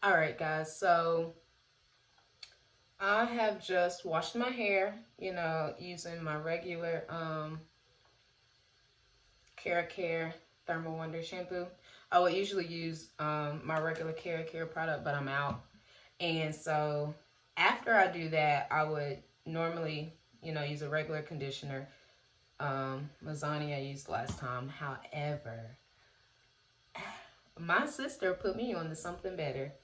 All right, guys. So I have just washed my hair, using my regular Care Thermal Wonder shampoo. I would usually use my regular Care product, but I'm out. And so after I do that, I would normally, use a regular conditioner. Mazzani I used last time. However, my sister put me on to something better.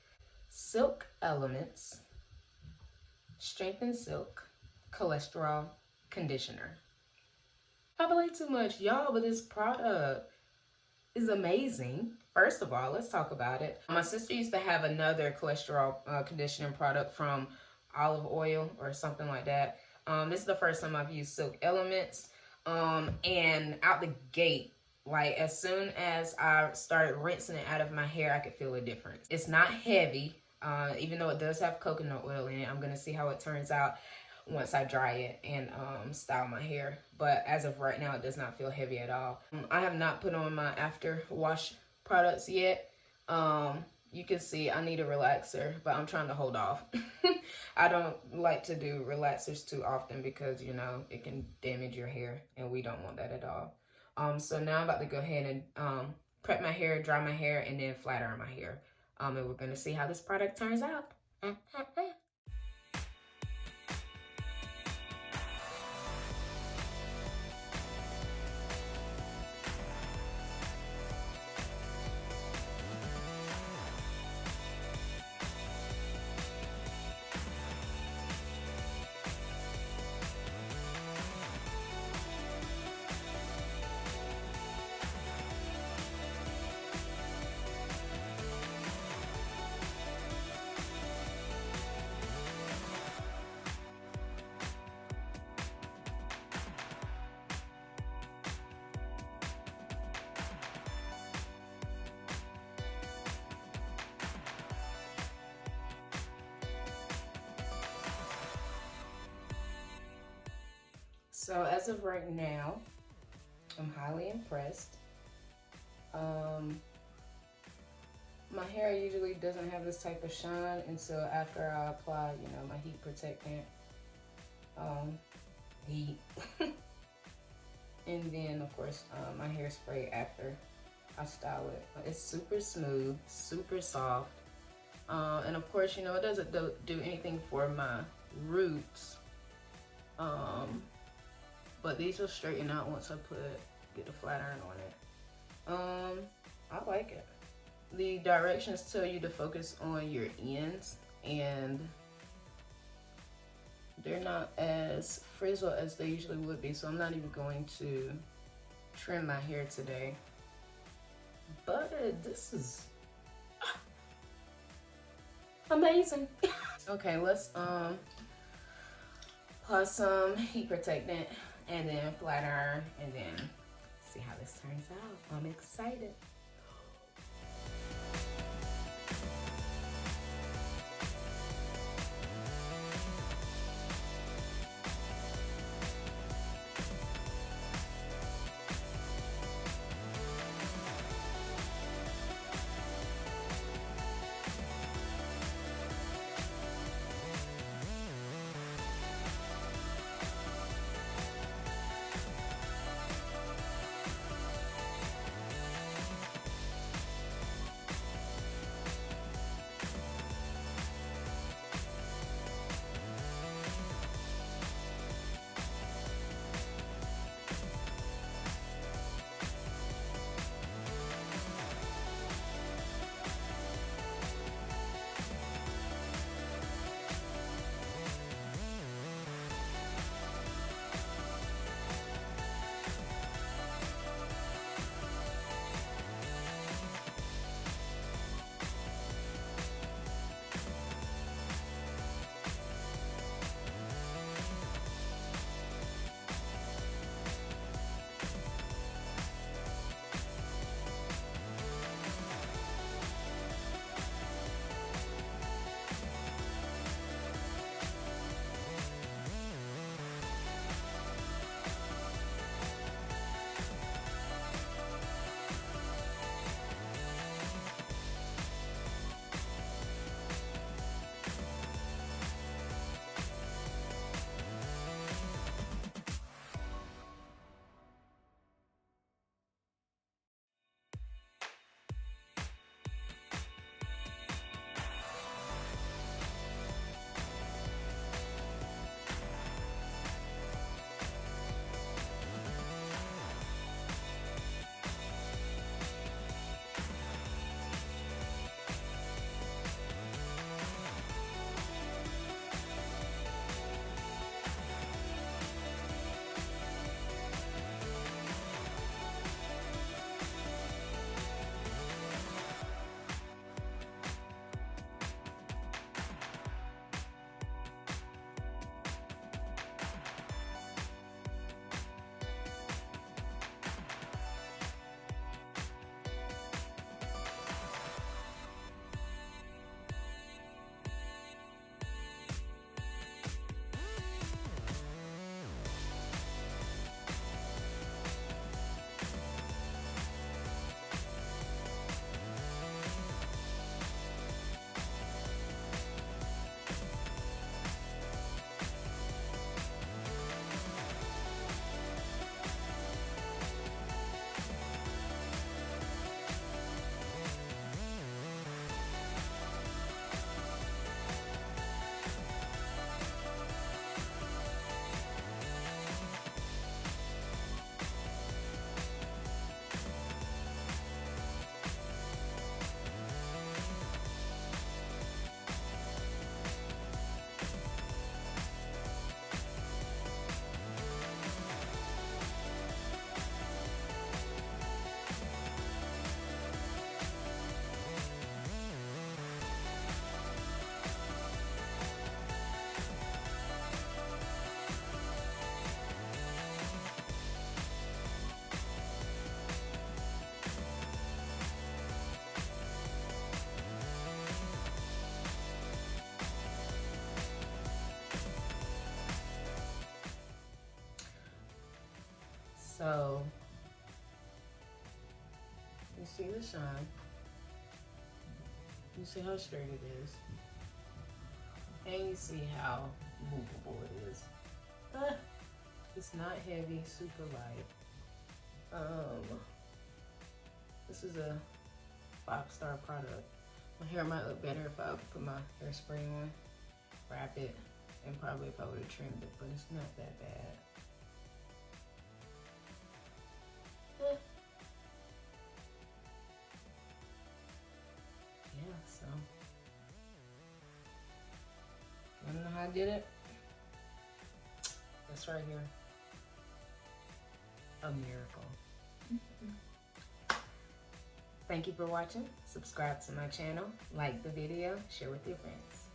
Silk Elements Strengthen Silk Cholesterol Conditioner. I play too much, y'all, but this product is amazing. First of all, let's talk about it. My sister used to have another cholesterol conditioning product from Olive Oil or something like that. This is the first time I've used Silk Elements. And out the gate, like as soon as I started rinsing it out of my hair, I could feel a difference. It's not heavy, even though it does have coconut oil in it. I'm gonna see how it turns out once I dry it and style my hair. But as of right now, it does not feel heavy at all. I have not put on my after wash products yet. You can see I need a relaxer, but I'm trying to hold off. I don't like to do relaxers too often because, it can damage your hair and we don't want that at all. So now I'm about to go ahead and prep my hair, dry my hair, and then flat iron my hair. And we're going to see how this product turns out. So as of right now, I'm highly impressed. My hair usually doesn't have this type of shine until after I apply, my heat protectant, heat. And then of course, my hairspray after I style it. It's super smooth, super soft. And of course, it doesn't do anything for my roots. But these will straighten out once I get the flat iron on it. I like it. The directions tell you to focus on your ends, and they're not as frizzled as they usually would be, so I'm not even going to trim my hair today. But this is amazing. Okay, let's apply some heat protectant and then flat iron, and then see how this turns out. I'm excited. So you see the shine. You see how straight it is. And you see how movable it is. It's not heavy, super light. This is a 5-star product. My hair might look better if I put my hairspray on, wrap it, and probably if I would have trimmed it, but it's not that bad. Yeah, so I don't know how I did it. That's right here. A miracle. Thank you for watching. Subscribe to my channel, like the video, share with your friends.